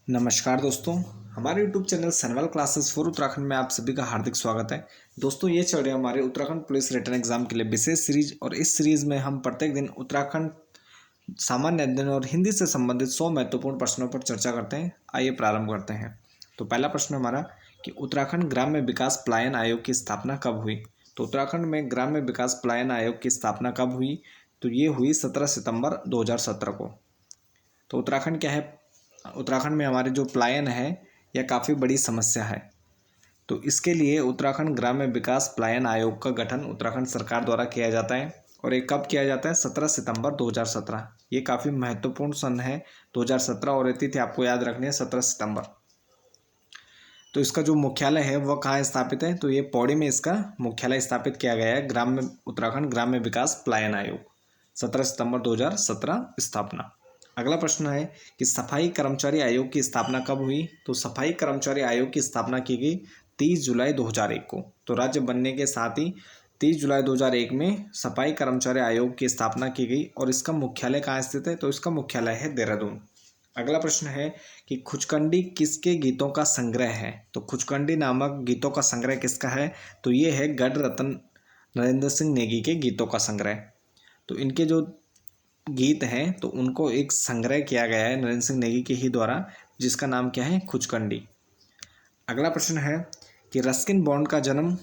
नमस्कार दोस्तों, हमारे YouTube channel Sanwal classes for Uttarakhand में आप सभी का हार्दिक स्वागत है। दोस्तों, ये चल रही है हमारे उत्तराखंड पुलिस रिटन एग्जाम के लिए विशेष सीरीज और इस सीरीज में हम प्रत्येक दिन उत्तराखंड सामान्य अध्ययन और हिंदी से संबंधित 100 महत्वपूर्ण प्रश्नों पर चर्चा करते हैं। आइए प्रारंभ करते हैं। तो पहला प्रश्न हमारा कि उत्तराखंड ग्राम्य विकास पलायन आयोग की स्थापना कब हुई। तो उत्तराखंड में ग्राम्य विकास पलायन आयोग की स्थापना कब हुई? तो ये हुई 17 सितंबर 2017 को। तो उत्तराखंड क्या है, उत्तराखंड में हमारे जो पलायन है यह काफ़ी बड़ी समस्या है। तो इसके लिए उत्तराखंड ग्राम्य विकास पलायन आयोग का गठन उत्तराखंड सरकार द्वारा किया जाता है और ये कब किया जाता है? 17 सितंबर 2017। ये काफ़ी महत्वपूर्ण सन है 2017 और ये तिथि आपको याद रखनी है 17 सितंबर। तो इसका जो मुख्यालय है वह कहाँ स्थापित है? तो ये पौड़ी में इसका मुख्यालय स्थापित किया गया है। उत्तराखंड ग्राम्य विकास पलायन आयोग 17 सितंबर 2017 स्थापना। अगला प्रश्न है कि सफाई कर्मचारी आयोग की स्थापना कब हुई? तो सफाई कर्मचारी आयोग की स्थापना की गई 30 जुलाई 2001 को। तो राज्य बनने के साथ ही 30 जुलाई 2001 में सफाई कर्मचारी आयोग की स्थापना की गई और इसका मुख्यालय कहाँ स्थित है? तो इसका मुख्यालय है देहरादून। अगला प्रश्न है कि खुचकंडी किसके गीतों का संग्रह है? तो खुचकंडी नामक गीतों का संग्रह किसका है? तो ये है गढ़ रतन नरेंद्र सिंह नेगी के गीतों का संग्रह। तो इनके जो गीत हैं तो उनको एक संग्रह किया गया है नरेंद्र सिंह नेगी के ही द्वारा, जिसका नाम क्या है? खुचकंडी। अगला प्रश्न है कि रस्किन बॉन्ड का जन्म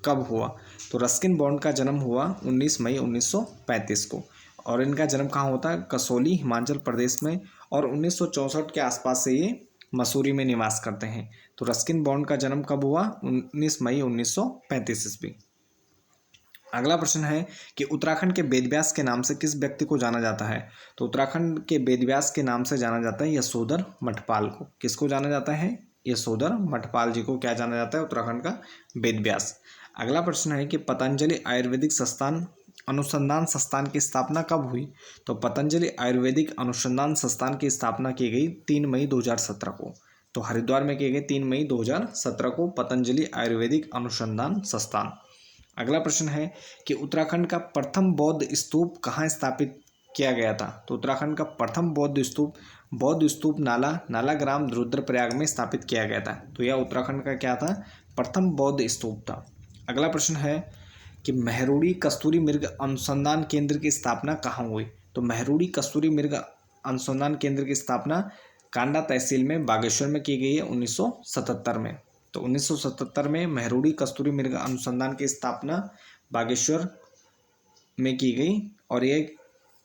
कब हुआ? तो रस्किन बॉन्ड का जन्म हुआ 19 मई 1935 को और इनका जन्म कहाँ होता है? कसौली, हिमाचल प्रदेश में, और 1964 के आसपास से ये मसूरी में निवास करते हैं। तो रस्किन बॉन्ड का जन्म कब हुआ? 19 मई 1935 ईस्वी। अगला प्रश्न है कि उत्तराखंड के वेदव्यास के नाम से किस व्यक्ति को जाना जाता है? तो उत्तराखंड के वेदव्यास के नाम से जाना जाता है यशोधर मठपाल को। किसको जाना जाता है? यशोधर मठपाल जी को क्या जाना जाता है? उत्तराखंड का वेदव्यास। अगला प्रश्न है कि पतंजलि आयुर्वेदिक अनुसंधान संस्थान की स्थापना कब हुई? तो पतंजलि आयुर्वेदिक अनुसंधान संस्थान की स्थापना की गई 3 मई 2017 को। तो हरिद्वार में की गई 3 मई 2017 को पतंजलि आयुर्वेदिक अनुसंधान संस्थान। अगला प्रश्न है कि उत्तराखंड का प्रथम बौद्ध स्तूप कहाँ स्थापित किया गया था? तो उत्तराखंड का प्रथम बौद्ध स्तूप नाला ग्राम रुद्रप्रयाग में स्थापित किया गया था। तो यह उत्तराखंड का क्या था? प्रथम बौद्ध स्तूप था। अगला प्रश्न है कि मेहरुड़ी कस्तूरी मृग अनुसंधान केंद्र की स्थापना कहाँ हुई? तो मेहरुड़ी कस्तूरी मृग अनुसंधान केंद्र की स्थापना कांडा तहसील में बागेश्वर में की गई है 1977 में। तो 1977 में मेहरुड़ी कस्तूरी मृग अनुसंधान की स्थापना बागेश्वर में की गई और ये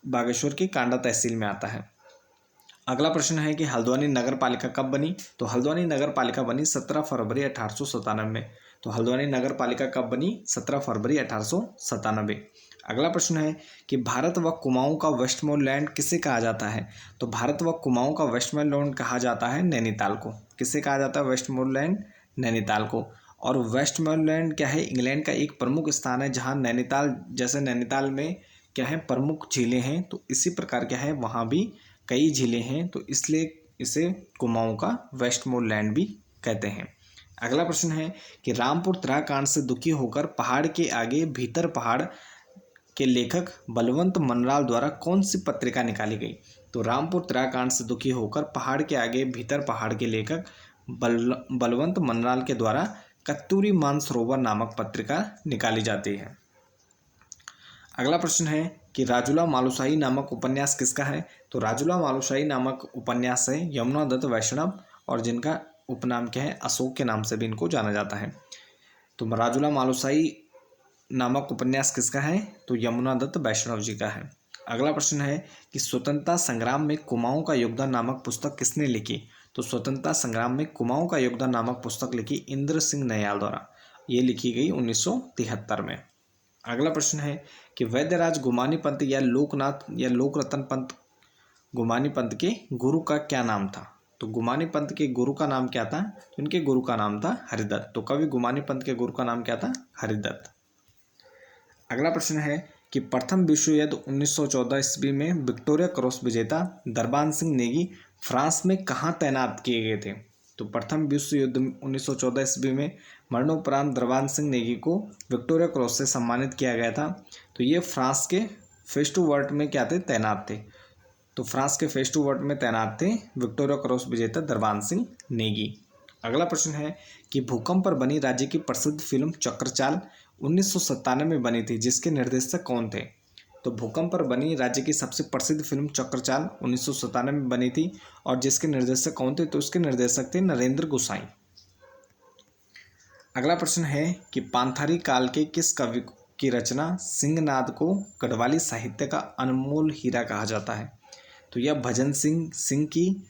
बागेश्वर की कांडा तहसील में आता है। अगला प्रश्न है कि हल्द्वानी नगर पालिका कब बनी? तो हल्द्वानी नगर पालिका बनी 17 फरवरी 1897 में। तो हल्द्वानी नगर पालिका कब बनी? 17 फरवरी 1897। अगला प्रश्न है कि भारत व कुमाऊं का वेस्टमोरलैंड किसे कहा जाता है? तो भारत व कुमाऊं का वेस्टमोरलैंड कहा जाता है नैनीताल को। किसे कहा जाता है वेस्टमोरलैंड? नैनीताल को। और वेस्टमोरलैंड क्या है? इंग्लैंड का एक प्रमुख स्थान है जहां नैनीताल, जैसे नैनीताल में क्या है प्रमुख झीलें हैं, तो इसी प्रकार क्या है वहाँ भी कई झीलें हैं, तो इसलिए इसे कुमाऊं का वेस्टमोरलैंड भी कहते हैं। अगला प्रश्न है कि रामपुर तराकांड से दुखी होकर पहाड़ के आगे भीतर पहाड़ के लेखक बलवंत मनराल द्वारा कौन सी पत्रिका निकाली गई? तो रामपुर तराकांड से दुखी होकर पहाड़ के आगे भीतर पहाड़ के लेखक बलवंत मनराल के द्वारा कस्तूरी मानसरोवर नामक पत्रिका निकाली जाती है। अगला प्रश्न है कि राजूला मालुशाही नामक उपन्यास किसका है? तो राजूला मालुशाही नामक उपन्यास है यमुना दत्त वैष्णव, और जिनका उपनाम क्या है? अशोक के नाम से भी इनको जाना जाता है। तो राजूला मालुशाही नामक उपन्यास किसका है? तो यमुना दत्त वैष्णव जी का है। अगला प्रश्न है कि स्वतंत्रता संग्राम में कुमाऊं का योगदान नामक पुस्तक किसने लिखी? तो स्वतंत्रता संग्राम में कुमाऊं का योगदान नामक पुस्तक लिखी इंद्र सिंह नैयाल द्वारा। ये लिखी गई 1973 में। अगला प्रश्न है कि वैद्यराज गुमानी पंत या लोकनाथ या लोकरतन पंत गुमानी पंत के गुरु का क्या नाम था? तो गुमानी पंत के गुरु का नाम क्या था? तो इनके गुरु का नाम था हरिदत्त। तो कवि गुमानी पंत के गुरु का नाम क्या था? हरिदत्त। अगला प्रश्न है कि प्रथम विश्व युद्ध 1914 ईस्वी में विक्टोरिया क्रॉस विजेता दरबान सिंह नेगी फ्रांस में कहाँ तैनात किए गए थे? तो प्रथम विश्व युद्ध 1914 ईस्वी में मरणोपरांत दरबान सिंह नेगी को विक्टोरिया क्रॉस से सम्मानित किया गया था। तो ये फ्रांस के फेस्टुवर्ट में क्या थे? तैनात थे। तो फ्रांस के फेस्टूवर्ट में तैनात थे विक्टोरिया क्रॉस विजेता दरबान सिंह नेगी। अगला प्रश्न है कि भूकंप पर बनी राज्य की प्रसिद्ध फिल्म चक्रचाल 1997 में बनी थी, जिसके निर्देशक कौन थे? तो भूकंप पर बनी राज्य की सबसे प्रसिद्ध फिल्म चक्रचाल 1997 में बनी थी और जिसके निर्देशक कौन थे? तो उसके निर्देशक थे नरेंद्र गोसाई। अगला प्रश्न है कि पांथारी काल के किस कवि की रचना सिंहनाद को गढ़वाली साहित्य का अनमोल हीरा कहा जाता है? तो यह भजन सिंह की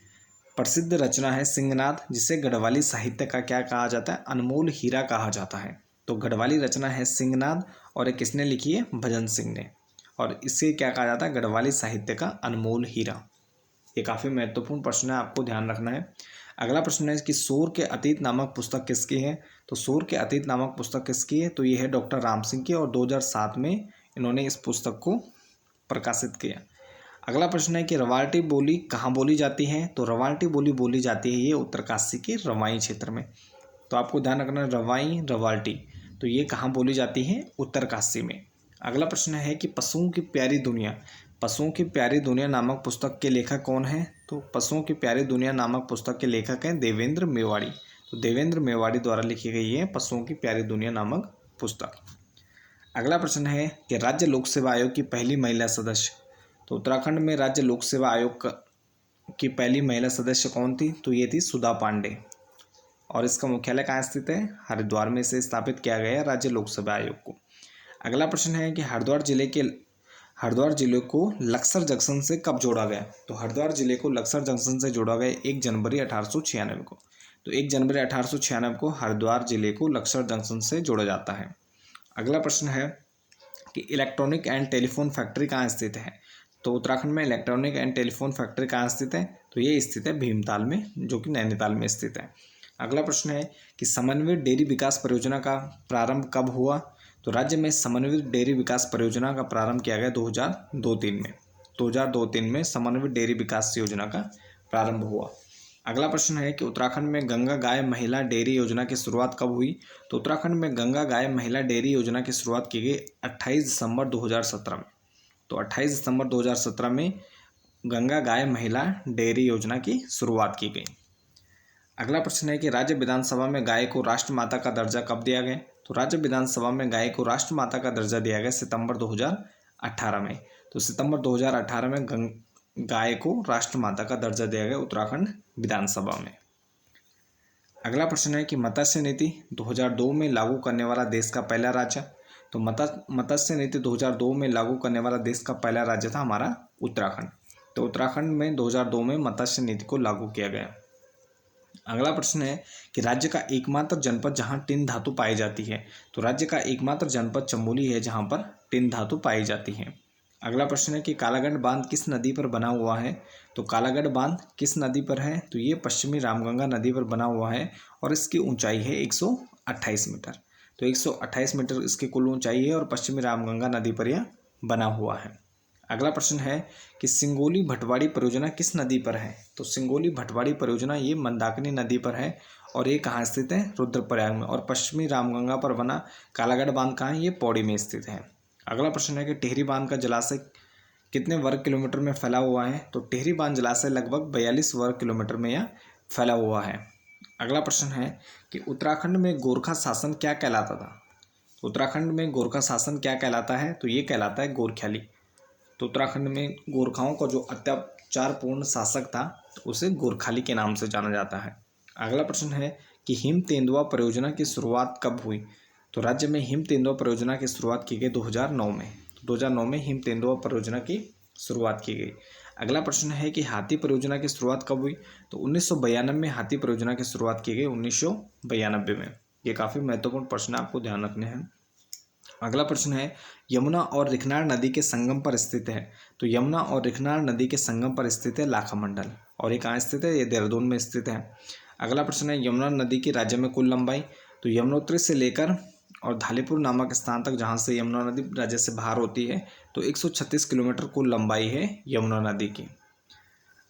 प्रसिद्ध रचना है सिंहनाद, जिसे गढ़वाली साहित्य का क्या कहा जाता है? अनमोल हीरा कहा जाता है। तो गढ़वाली रचना है सिंहनाद और ये किसने लिखी है? भजन सिंह ने। और इसे क्या कहा जाता है? गढ़वाली साहित्य का अनमोल हीरा। ये काफ़ी महत्वपूर्ण प्रश्न है, आपको ध्यान रखना है। अगला प्रश्न है कि शोर के अतीत नामक पुस्तक किसकी है? तो शोर के अतीत नामक पुस्तक किसकी है? तो ये है डॉक्टर राम सिंह की और 2007 में इन्होंने इस पुस्तक को प्रकाशित किया। अगला प्रश्न है कि रवाल्टी बोली कहाँ बोली जाती है? तो रवाल्टी बोली बोली जाती है ये उत्तरकाशी के रवाई क्षेत्र में। तो आपको ध्यान रखना है रवाई रवाल्टी, तो ये कहाँ बोली जाती है? उत्तरकाशी में। अगला प्रश्न है कि पशुओं की प्यारी दुनिया नामक पुस्तक के लेखक कौन है? तो पशुओं की प्यारी दुनिया नामक पुस्तक के लेखक हैं देवेंद्र मेवाड़ी। तो देवेंद्र मेवाड़ी द्वारा लिखी गई है पशुओं की प्यारी दुनिया नामक पुस्तक। अगला प्रश्न है कि राज्य लोक सेवा आयोग की पहली महिला सदस्य। तो उत्तराखंड में राज्य लोक सेवा आयोग की पहली महिला सदस्य कौन थी? तो ये थी सुधा पांडे। और इसका मुख्यालय कहाँ स्थित है? हरिद्वार में से स्थापित किया गया है राज्य लोक सेवा आयोग को। अगला प्रश्न है कि हरिद्वार जिले को लक्सर जंक्शन से कब जोड़ा गया? तो हरिद्वार जिले को लक्सर जंक्शन से जोड़ा गया 1 जनवरी 1896 को। तो 1 जनवरी 1896 को हरिद्वार जिले को लक्सर जंक्शन से जोड़ा जाता है। अगला प्रश्न है कि इलेक्ट्रॉनिक एंड टेलीफोन फैक्ट्री कहाँ स्थित है? तो उत्तराखंड में इलेक्ट्रॉनिक एंड टेलीफोन फैक्ट्री कहाँ स्थित है? तो ये स्थित है भीमताल में, जो कि नैनीताल में स्थित है। अगला प्रश्न है कि समन्वित डेयरी विकास परियोजना का प्रारंभ कब हुआ? तो राज्य में समन्वित डेयरी विकास परियोजना का प्रारंभ किया गया 2002-3 में समन्वित डेयरी विकास योजना का प्रारंभ हुआ। अगला प्रश्न है कि उत्तराखंड में गंगा गाय महिला डेयरी योजना की शुरुआत कब हुई? तो उत्तराखंड में गंगा गाय महिला डेयरी योजना की शुरुआत की गई 28 दिसंबर 2017 में। तो 28 दिसंबर 2017 में गंगा गाय महिला डेयरी योजना की शुरुआत की गई। अगला प्रश्न है कि राज्य विधानसभा में गाय को राष्ट्रमाता का दर्जा कब दिया गया? तो राज्य विधानसभा में गाय को राष्ट्रमाता का दर्जा दिया गया सितंबर 2018 में। तो सितंबर 2018 में गाय को राष्ट्रमाता का दर्जा दिया गया उत्तराखंड विधानसभा में। अगला प्रश्न है कि मत्स्य नीति 2002 में लागू करने वाला देश का पहला राज्य। तो मत्स्य नीति 2002 में लागू करने वाला देश का पहला राज्य था हमारा उत्तराखंड। तो उत्तराखंड में 2002 में मत्स्य नीति को लागू किया गया। अगला प्रश्न है कि राज्य का एकमात्र जनपद जहां टिन धातु पाई जाती है। तो राज्य का एकमात्र जनपद चमोली है जहां पर टिन धातु पाई जाती है। अगला प्रश्न है कि कालागढ़ बांध किस नदी पर बना हुआ है? तो कालागढ़ बांध किस नदी पर है? तो ये पश्चिमी रामगंगा नदी पर बना हुआ है और इसकी ऊंचाई है 128 मीटर। तो 128 मीटर इसकी कुल ऊंचाई है और पश्चिमी रामगंगा नदी पर यह बना हुआ है। अगला प्रश्न है कि सिंगोली भटवाड़ी परियोजना किस नदी पर है? तो सिंगोली भटवाड़ी परियोजना ये मंदाकिनी नदी पर है और ये कहाँ स्थित है? रुद्रप्रयाग में। और पश्चिमी रामगंगा पर बना कालागढ़ बांध कहाँ है? ये पौड़ी में स्थित है। अगला प्रश्न है कि टिहरी बांध का जलाशय कितने वर्ग किलोमीटर में फैला हुआ है? तो टिहरी बांध जलाशय लगभग 42 वर्ग किलोमीटर में यह फैला हुआ है। अगला प्रश्न है कि उत्तराखंड में गोरखा शासन क्या कहलाता था? उत्तराखंड में गोरखा शासन क्या कहलाता है? तो ये कहलाता है गोरख्याली। तो उत्तराखंड में गोरखाओं का जो अत्याचारपूर्ण शासक था उसे गोरखाली के नाम से जाना जाता है। अगला प्रश्न है कि हिम तेंदुआ परियोजना की शुरुआत कब हुई? तो राज्य में हिम तेंदुआ परियोजना की शुरुआत की गई 2009 में। 2009 में हिम तेंदुआ परियोजना की शुरुआत की गई। अगला प्रश्न है कि हाथी परियोजना की शुरुआत कब हुई? तो 1992 में हाथी परियोजना की शुरुआत की गई 1992 में। ये काफ़ी महत्वपूर्ण प्रश्न आपको ध्यान रखने हैं। अगला प्रश्न है यमुना और रिखनार नदी के संगम पर स्थित है। तो यमुना और रिखनार नदी के संगम पर स्थित है लाखा मंडल और ये कहाँ स्थित है? ये देहरादून में स्थित है। अगला प्रश्न है यमुना नदी की राज्य में कुल लंबाई। तो यमुनोत्री से लेकर और धालीपुर नामक स्थान तक जहाँ से यमुना नदी राज्य से बाहर होती है तो 136 किलोमीटर कुल लंबाई है यमुना नदी की।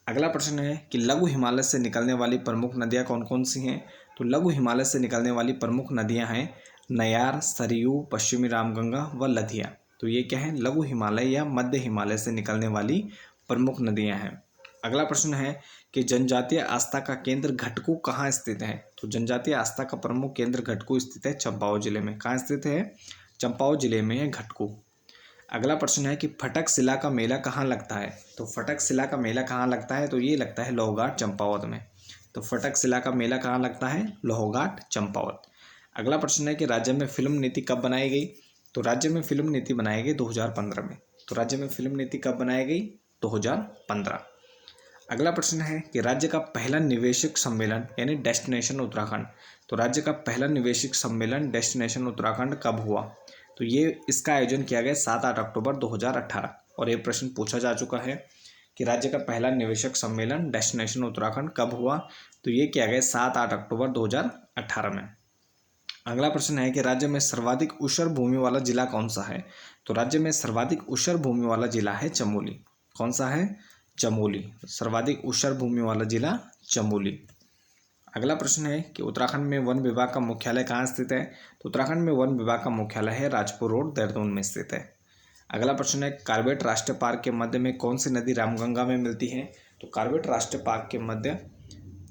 अगला प्रश्न है कि लघु हिमालय से निकलने वाली प्रमुख नदियाँ कौन कौन सी हैं? तो लघु हिमालय से निकलने वाली प्रमुख नदियाँ हैं नयार, सरयू, पश्चिमी रामगंगा व लधिया। तो ये क्या है? लघु हिमालय या मध्य हिमालय से निकलने वाली प्रमुख नदियां हैं। अगला प्रश्न है कि जनजातीय आस्था का केंद्र घटकू कहाँ स्थित है? तो जनजातीय आस्था का प्रमुख केंद्र घटकू स्थित है चंपावत जिले में। कहाँ स्थित है? चंपावत जिले में है घटकू। अगला प्रश्न है कि फटक शिला का मेला कहाँ लगता है? तो फटक शिला का मेला कहाँ लगता है? तो ये लगता है लोहघाट चंपावत में। तो फटक शिला का मेला कहाँ लगता है? लोहघाट चंपावत। अगला प्रश्न है कि राज्य में फिल्म नीति कब बनाई गई? तो राज्य में फिल्म नीति बनाई गई 2015 में। तो राज्य में फिल्म नीति कब बनाई गई? 2015। अगला प्रश्न है कि राज्य का पहला निवेशक सम्मेलन यानी डेस्टिनेशन उत्तराखंड। तो राज्य का पहला निवेशक सम्मेलन डेस्टिनेशन उत्तराखंड कब हुआ? तो ये इसका आयोजन किया गया 7-8 अक्टूबर 2018। और ये प्रश्न पूछा जा चुका है कि राज्य का पहला निवेशक सम्मेलन डेस्टिनेशन उत्तराखंड कब हुआ? तो ये किया गया 7-8 अक्टूबर 2018 में। अगला प्रश्न है कि राज्य में सर्वाधिक ऊसर भूमि वाला जिला कौन सा है? तो राज्य में सर्वाधिक ऊसर भूमि वाला जिला है चमोली। कौन सा है? चमोली। सर्वाधिक ऊसर भूमि वाला जिला चमोली। अगला प्रश्न है कि उत्तराखंड में वन विभाग का मुख्यालय कहाँ स्थित है? तो उत्तराखंड में वन विभाग का मुख्यालय है राजपुर रोड, देहरादून में स्थित है। अगला प्रश्न है कार्बेट राष्ट्रीय पार्क के मध्य में कौन सी नदी रामगंगा में मिलती है? तो कार्बेट राष्ट्रीय पार्क के मध्य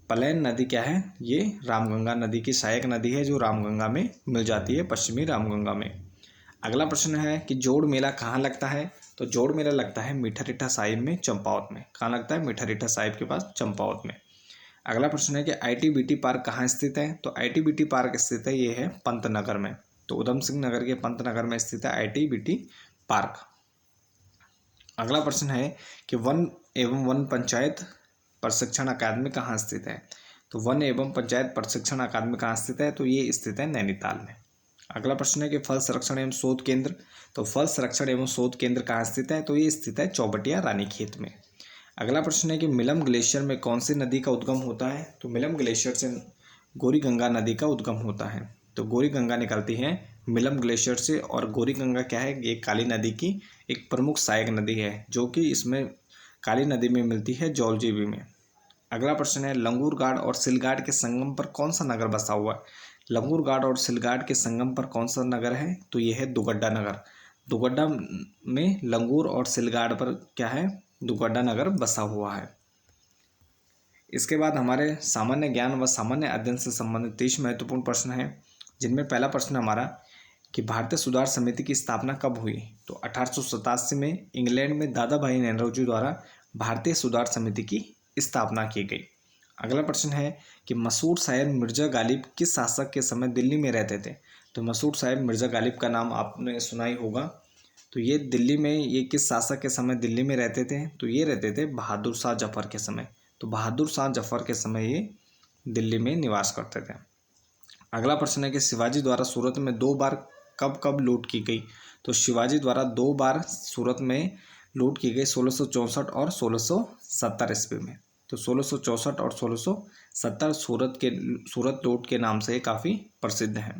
पलेन नदी क्या है? ये रामगंगा नदी की सहायक नदी है जो रामगंगा में मिल जाती है, पश्चिमी रामगंगा में। अगला प्रश्न है कि जोड़ मेला कहाँ लगता है? तो जोड़ मेला लगता है मीठा साहिब में, चंपावत में। कहाँ लगता है? मीठा साहिब के पास, चंपावत में। अगला प्रश्न है कि आईटीबीटी पार्क कहाँ स्थित है? तो आईटीबीटी पार्क स्थित है, ये है पंतनगर में। तो उधम सिंह नगर के पंतनगर में स्थित है आईटीबीटी पार्क। अगला प्रश्न है कि वन एवं वन पंचायत प्रशिक्षण अकादमी कहाँ स्थित है? तो वन एवं पंचायत प्रशिक्षण अकादमी कहाँ स्थित है? तो ये स्थित है नैनीताल में। अगला प्रश्न है कि फल संरक्षण एवं शोध केंद्र। तो फल संरक्षण एवं शोध केंद्र कहाँ स्थित है? तो ये स्थित है चौबटिया रानीखेत में। अगला प्रश्न है कि मिलम ग्लेशियर में कौन सी नदी का उद्गम होता है? तो मिलम ग्लेशियर से गौरी गंगा नदी का उद्गम होता है। तो गौरी गंगा निकलती है मिलम ग्लेशियर से। और गौरी गंगा क्या है? ये काली नदी की एक प्रमुख सहायक नदी है जो कि इसमें काली नदी में मिलती है, जौलजीबी में। अगला प्रश्न है लंगूर घाट और सिलघाट के संगम पर कौन सा नगर बसा हुआ है? लंगूर घाट और सिलघाट के संगम पर कौन सा नगर है? तो यह है दुगड्डा नगर। दुगड्डा में लंगूर और सिलघाट पर क्या है? दुगड्डा नगर बसा हुआ है। इसके बाद हमारे सामान्य ज्ञान व सामान्य अध्ययन से संबंधित 30 महत्वपूर्ण प्रश्न हैं, जिनमें पहला प्रश्न हमारा कि भारतीय सुधार समिति की स्थापना कब हुई? तो 1887 में इंग्लैंड में दादा भाई नौरोजी द्वारा भारतीय सुधार समिति की स्थापना की गई। अगला प्रश्न है कि मसूद साहिब मिर्जा गालिब किस शासक के समय दिल्ली में रहते थे? तो मसूद साहिब मिर्जा गालिब का नाम आपने सुना ही होगा। तो ये दिल्ली में, ये किस शासक के समय दिल्ली में रहते थे? तो ये रहते थे बहादुर शाह जफर के समय। तो बहादुर शाह जफर के समय ये दिल्ली में निवास करते थे। अगला प्रश्न है कि शिवाजी द्वारा सूरत में 2 बार कब कब लूट की गई? तो शिवाजी द्वारा 2 बार सूरत में लूट की गई, 1664 और 1670 ईस्वी में। तो 1664 और 1670 सूरत लूट के नाम से काफ़ी प्रसिद्ध है।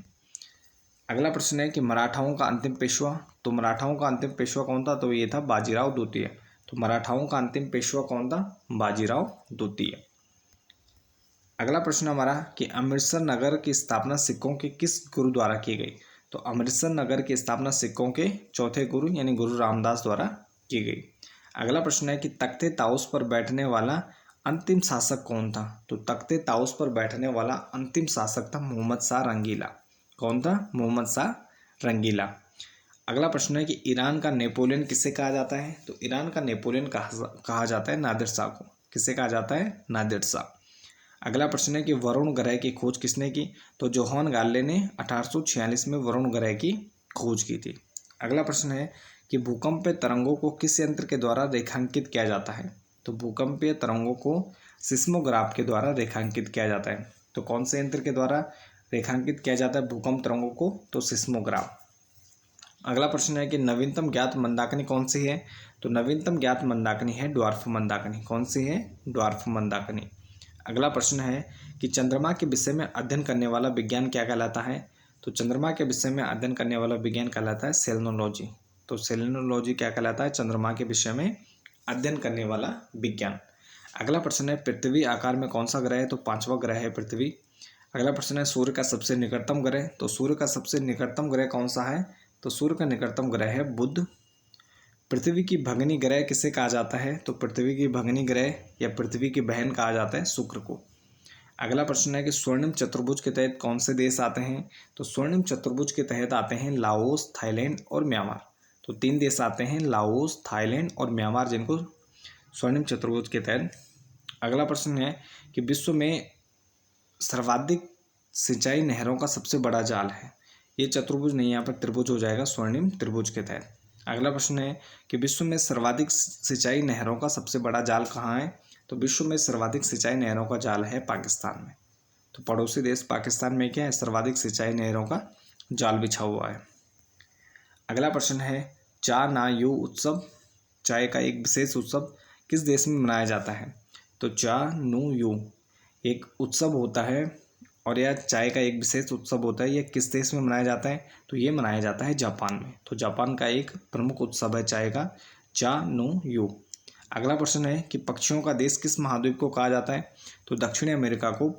अगला प्रश्न है कि मराठाओं का अंतिम पेशवा। तो मराठाओं का अंतिम पेशवा कौन था? तो ये था बाजीराव द्वितीय। तो मराठाओं का अंतिम पेशवा कौन था? बाजीराव द्वितीय। अगला प्रश्न हमारा कि अमृतसर नगर की स्थापना सिखों के किस गुरु द्वारा की गई? तो अमृतसर नगर की स्थापना सिखों के चौथे गुरु यानी गुरु रामदास द्वारा की गई। अगला प्रश्न है कि तख्ते ताउस पर बैठने वाला अंतिम शासक कौन था? तो तख्ते ताउस पर बैठने वाला अंतिम शासक था मोहम्मद शाह रंगीला। कौन था? मोहम्मद शाह रंगीला। अगला प्रश्न है कि ईरान का नेपोलियन किसे कहा जाता है? तो ईरान का नेपोलियन कहा जाता है नादिर शाह को। किसे कहा जाता है? नादिर शाह। अगला प्रश्न है कि वरुण ग्रह की खोज किसने की? तो जोहान गार्ले ने 1846 में वरुण ग्रह की खोज की थी। अगला प्रश्न है कि भूकंपीय तरंगों को किस यंत्र के द्वारा रेखांकित किया जाता है? तो भूकंपीय तरंगों को सिस्मोग्राफ के द्वारा रेखांकित किया जाता है। तो कौन से यंत्र के द्वारा रेखांकित किया जाता है भूकंप तरंगों को? तो सिस्मोग्राफ। अगला प्रश्न है कि नवीनतम ज्ञात मंदाकिनी कौन सी है? तो नवीनतम ज्ञात मंदाकिनी है ड्वार्फ मंदाकिनी। कौन सी है? ड्वार्फ मंदाकिनी। अगला प्रश्न है कि चंद्रमा के विषय में अध्ययन करने वाला विज्ञान क्या कहलाता है? तो चंद्रमा के विषय में अध्ययन करने वाला विज्ञान कहलाता है सेलेनोलॉजी। तो सेलेनोलॉजी क्या कहलाता है? चंद्रमा के विषय में अध्ययन करने वाला विज्ञान। अगला प्रश्न है पृथ्वी आकार में कौन सा ग्रह है? तो 5वां ग्रह है पृथ्वी। अगला प्रश्न है सूर्य का सबसे निकटतम ग्रह। तो सूर्य का सबसे निकटतम ग्रह कौन सा है? तो सूर्य का निकटतम ग्रह है बुध। पृथ्वी की भगिनी ग्रह किसे कहा जाता है? तो पृथ्वी की भगिनी ग्रह या पृथ्वी की बहन कहा जाता है शुक्र को। अगला प्रश्न है कि स्वर्णिम चतुर्भुज के तहत कौन से देश आते हैं? तो स्वर्णिम चतुर्भुज के तहत आते हैं लाओस, थाईलैंड और म्यांमार। तो 3 देश आते हैं, लाओस, थाईलैंड और म्यांमार, जिनको स्वर्णिम चतुर्भुज के तहत। अगला प्रश्न है कि विश्व में सर्वाधिक सिंचाई नहरों का सबसे बड़ा जाल है। ये चतुर्भुज नहीं, यहाँ पर त्रिभुज हो जाएगा स्वर्णिम त्रिभुज के तहत। अगला प्रश्न है कि विश्व में सर्वाधिक सिंचाई नहरों का सबसे बड़ा जाल कहाँ है? तो विश्व में सर्वाधिक सिंचाई नहरों का जाल है पाकिस्तान में। तो पड़ोसी देश पाकिस्तान में क्या है? सर्वाधिक सिंचाई नहरों का जाल बिछा हुआ है। अगला प्रश्न है चा ना यू उत्सव, चाय का एक विशेष उत्सव किस देश में मनाया जाता है? तो चा नू यू एक उत्सव होता है और यह चाय का एक विशेष उत्सव होता है। यह किस देश में मनाया जाता है? तो ये मनाया जाता है जापान में। तो जापान का एक प्रमुख उत्सव है चाय का, चा नू यू। अगला प्रश्न है कि पक्षियों का देश किस महाद्वीप को कहा जाता है? तो दक्षिणी अमेरिका को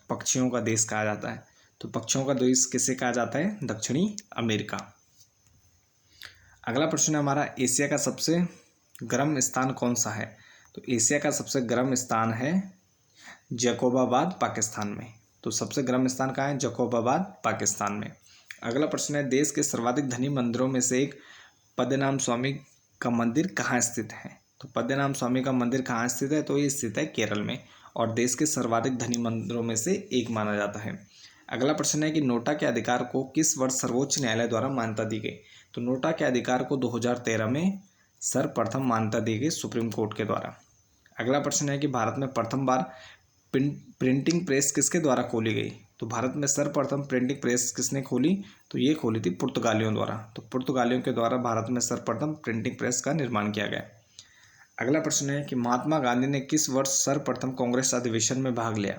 पक्षियों का देश कहा जाता है। तो पक्षियों का देश किसे कहा जाता है? दक्षिणी अमेरिका। अगला प्रश्न है हमारा, एशिया का सबसे गर्म स्थान कौन सा है? तो एशिया का सबसे गर्म स्थान है जैकोबाबाद, पाकिस्तान में। तो सबसे गर्म स्थान कहाँ है? जैकोबाबाद, पाकिस्तान में। अगला प्रश्न है देश के सर्वाधिक धनी मंदिरों में से एक पद्मनाभ स्वामी का मंदिर कहाँ स्थित है? तो पद्मनाभ स्वामी का मंदिर कहाँ स्थित है? तो ये स्थित है केरल में और देश के सर्वाधिक धनी मंदिरों में से एक माना जाता है। अगला प्रश्न है कि नोटा के अधिकार को किस वर्ष सर्वोच्च न्यायालय द्वारा मान्यता दी गई? तो नोटा के अधिकार को 2013 में सर्वप्रथम मान्यता दी गई सुप्रीम कोर्ट के द्वारा। अगला प्रश्न है कि भारत में प्रथम बार प्रिंटिंग प्रेस किसके द्वारा खोली गई? तो भारत में सर्वप्रथम प्रिंटिंग प्रेस किसने खोली? तो ये खोली थी पुर्तगालियों द्वारा। तो पुर्तगालियों के द्वारा भारत में सर्वप्रथम प्रिंटिंग प्रेस का निर्माण किया गया। अगला प्रश्न है कि महात्मा गांधी ने किस वर्ष सर्वप्रथम कांग्रेस अधिवेशन में भाग लिया?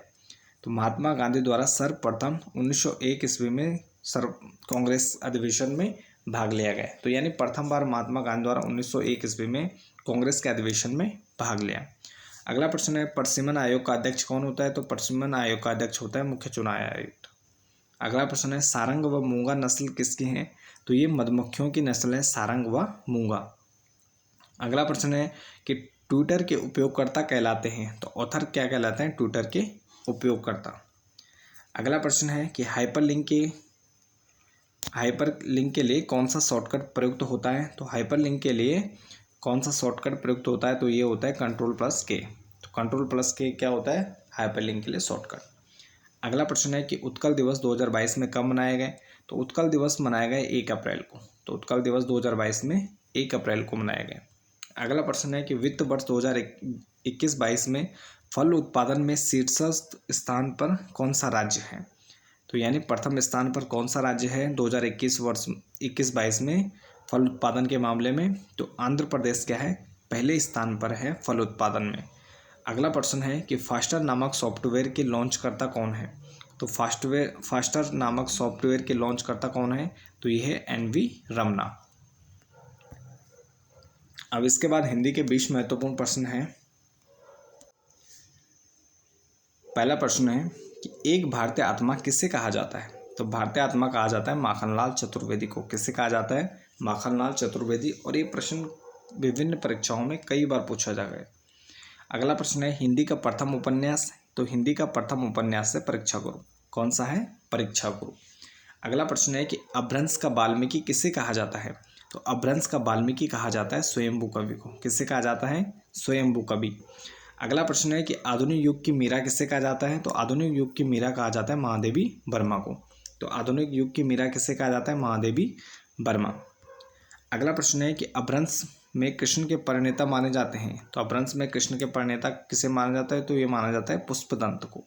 तो महात्मा गांधी द्वारा सर्वप्रथम 1901 ईस्वी में कांग्रेस अधिवेशन में भाग लिया गया। तो यानी प्रथम बार महात्मा गांधी द्वारा 1901 ईस्वी में कांग्रेस के अधिवेशन में भाग लिया। अगला प्रश्न है प्रसिमन आयोग का अध्यक्ष कौन होता है? तो प्रसिमन आयोग का अध्यक्ष होता है मुख्य चुनाव आयुक्त। अगला प्रश्न है सारंग व मूंगा नस्ल किसकी है? तो ये मधुमक्खियों की नस्ल है सारंग व मूंगा। अगला प्रश्न है कि ट्विटर के उपयोगकर्ता कहलाते हैं? तो ऑथर क्या कहलाते हैं? ट्विटर के उपयोगकर्ता। अगला प्रश्न है कि हाइपरलिंक के लिए कौन सा शॉर्टकट प्रयुक्त होता है? तो हाइपरलिंक के लिए कौन सा शॉर्टकट प्रयुक्त होता है? तो ये होता है Ctrl+K। तो Ctrl+K क्या होता है? हाइपरलिंक के लिए शॉर्टकट। अगला प्रश्न है कि उत्कल दिवस 2022 में कब मनाए गए? तो उत्कल दिवस मनाए गए 1 अप्रैल को। तो उत्कल दिवस 2022 में 1 अप्रैल को मनाए गए। अगला प्रश्न है कि वित्त वर्ष 2021-22 में फल उत्पादन में शीर्ष स्थान पर कौन सा राज्य है? तो यानी प्रथम स्थान पर कौन सा राज्य है 2021 वर्ष 21-22 में फल उत्पादन के मामले में? तो आंध्र प्रदेश क्या है? पहले स्थान पर है फल उत्पादन में। अगला प्रश्न है कि फास्टर नामक सॉफ्टवेयर के लॉन्चकर्ता कौन है? तो फास्टर नामक सॉफ्टवेयर के लॉन्चकर्ता कौन है? तो यह है NV रमना। अब इसके बाद हिंदी के 20 महत्वपूर्ण प्रश्न हैं। पहला प्रश्न है कि एक भारतीय आत्मा किसे कहा जाता है? तो भारतीय आत्मा कहा जाता है माखनलाल चतुर्वेदी को। किसे कहा जाता है? माखनलाल चतुर्वेदी। और ये प्रश्न विभिन्न परीक्षाओं में कई बार पूछा जा गया। अगला प्रश्न है हिंदी का प्रथम उपन्यास। तो हिंदी का प्रथम उपन्यास है परीक्षा गुरु। कौन सा है? परीक्षा गुरु। अगला प्रश्न है कि अपभ्रंश का वाल्मीकि किसे कहा जाता है? तो अपभ्रंश का वाल्मीकि कहा जाता है स्वयंभू कवि को। किसे कहा जाता है? स्वयंभू कवि। अगला प्रश्न है कि आधुनिक युग की मीरा किसे कहा जाता है? तो आधुनिक युग की मीरा कहा जाता है महादेवी वर्मा को। तो आधुनिक युग की मीरा किसे कहा जाता है? महादेवी वर्मा। अगला प्रश्न है कि अपभ्रंश में कृष्ण के प्रणेता माने जाते हैं। तो अपभ्रंश में कृष्ण के प्रणेता किसे माना जाता है? तो ये माना जाता है पुष्पदंत को।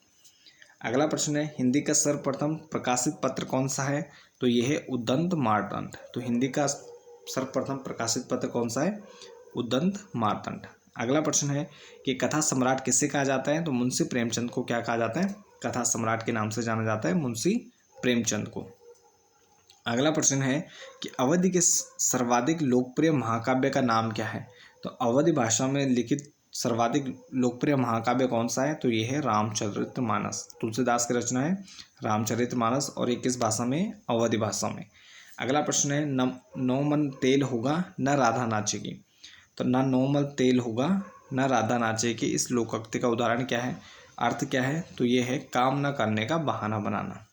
अगला प्रश्न है हिंदी का सर्वप्रथम प्रकाशित पत्र कौन सा है? तो यह है उद्दंत मार्तंड। तो हिंदी का सर्वप्रथम प्रकाशित पत्र कौन सा है? उद्दंत मार्तंड। अगला प्रश्न है कि कथा सम्राट किसे कहा जाता है? तो मुंशी प्रेमचंद को क्या कहा जाता है? कथा सम्राट के नाम से जाना जाता है मुंशी प्रेमचंद को। अगला प्रश्न है कि अवधि के सर्वाधिक लोकप्रिय महाकाव्य का नाम क्या है? तो अवधि भाषा में लिखित सर्वाधिक लोकप्रिय महाकाव्य कौन सा है? तो ये है रामचरितमानस। तुलसीदास की रचना है रामचरितमानस और ये किस भाषा में? अवधि भाषा में। अगला प्रश्न है नौ मन तेल होगा न राधा नाचेगी। तो ना नोमल तेल होगा ना राधा नाचेगी, इस लोकोक्ति का उदाहरण क्या है, अर्थ क्या है, तो ये है काम ना करने का बहाना बनाना।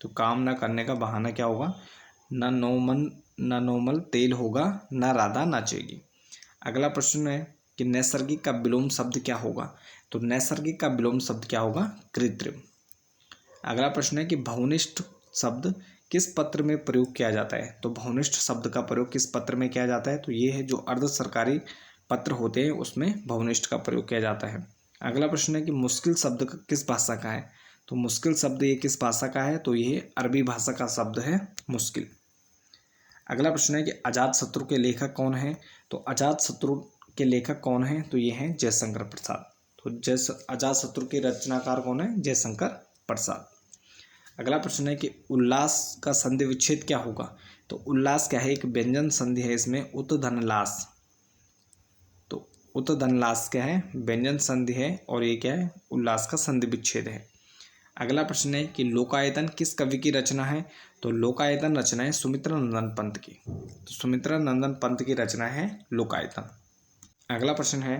तो काम ना करने का बहाना क्या होगा, ना नोमल तेल होगा ना राधा नाचेगी। अगला प्रश्न है कि नैसर्गिक का विलोम शब्द क्या होगा, तो नैसर्गिक का विलोम शब्द क्या होगा, कृत्रिम। अगला प्रश्न है कि भौनिष्ठ शब्द किस पत्र में प्रयोग किया जाता है, तो भौनिष्ठ शब्द का प्रयोग किस पत्र में किया जाता है, तो ये है जो अर्ध सरकारी पत्र होते हैं उसमें भौनिष्ठ का प्रयोग किया जाता है। अगला प्रश्न है कि मुश्किल शब्द किस भाषा का है, तो मुश्किल शब्द ये किस भाषा का है, तो ये अरबी भाषा का शब्द है मुश्किल। अगला प्रश्न है कि अजातशत्रु के लेखक कौन है, तो अजातशत्रु के लेखक कौन है, तो ये हैं जयशंकर प्रसाद। तो अजातशत्रु के रचनाकार कौन है, जयशंकर प्रसाद। अगला प्रश्न है कि उल्लास का संधि विच्छेद क्या होगा, तो उल्लास क्या है, एक व्यंजन संधि है इसमें, उत्धनलास। तो उत्धनलास क्या है, व्यंजन संधि है, और ये क्या है, उल्लास का संधि विच्छेद है। अगला प्रश्न है कि लोकायतन किस कवि की रचना है, तो लोकायतन रचना है सुमित्रा नंदन पंत की। तो सुमित्रा नंदन पंत की रचना है लोकायतन। अगला प्रश्न है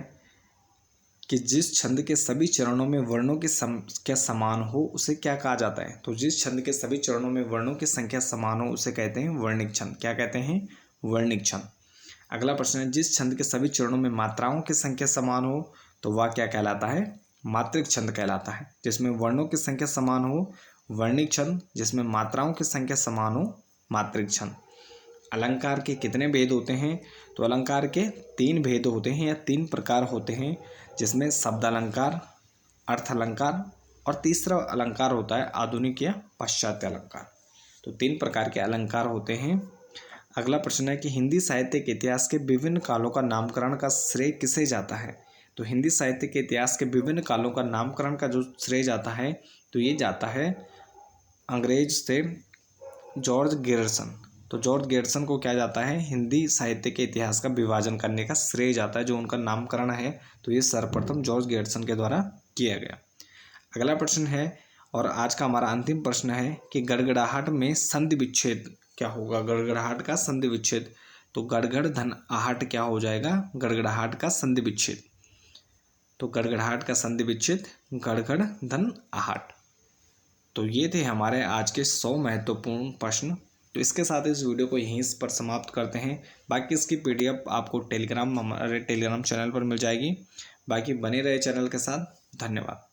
कि जिस छंद के सभी चरणों में वर्णों की संख्या समान हो उसे क्या कहा जाता है, तो जिस छंद के सभी चरणों में वर्णों की संख्या समान हो उसे कहते हैं वर्णिक छंद। क्या कहते हैं, वर्णिक छंद। अगला प्रश्न है जिस छंद के सभी चरणों में मात्राओं की संख्या समान हो तो वह क्या कहलाता है, मात्रिक छंद कहलाता है। जिसमें वर्णों की संख्या समान हो वर्णिक छंद, जिसमें मात्राओं की संख्या समान हो मात्रिक छंद। अलंकार के कितने भेद होते हैं, तो अलंकार के 3 भेद होते हैं या 3 प्रकार होते हैं, जिसमें शब्द अलंकार, अर्थ अलंकार और तीसरा अलंकार होता है आधुनिक या पाश्चात्य अलंकार। तो 3 प्रकार के अलंकार होते हैं। अगला प्रश्न है कि हिंदी साहित्य के इतिहास के विभिन्न कालों का नामकरण का श्रेय किसे जाता है, तो हिंदी साहित्य के इतिहास के विभिन्न कालों का नामकरण का जो श्रेय जाता है तो ये जाता है अंग्रेज से जॉर्ज गेरसन। तो जॉर्ज गेरसन को क्या जाता है, हिंदी साहित्य के इतिहास का विभाजन करने का श्रेय जाता है, जो उनका नामकरण है तो ये सर्वप्रथम जॉर्ज गेरसन के द्वारा किया गया। अगला प्रश्न है और आज का हमारा अंतिम प्रश्न है कि गड़गड़ाहट में संधि विच्छेद क्या होगा, गड़गड़ाहट का संधि विच्छेद, तो गड़गड़ धन आहट क्या हो जाएगा, गड़गड़ाहट का संधि विच्छेद। तो गड़गड़ाहट का संधि विच्छेद गड़गड़ धन आहट। तो ये थे हमारे आज के 100 महत्वपूर्ण प्रश्न। तो इसके साथ इस वीडियो को यहीं पर समाप्त करते हैं। बाकी इसकी PDF आपको हमारे टेलीग्राम चैनल पर मिल जाएगी। बाकी बने रहे चैनल के साथ। धन्यवाद।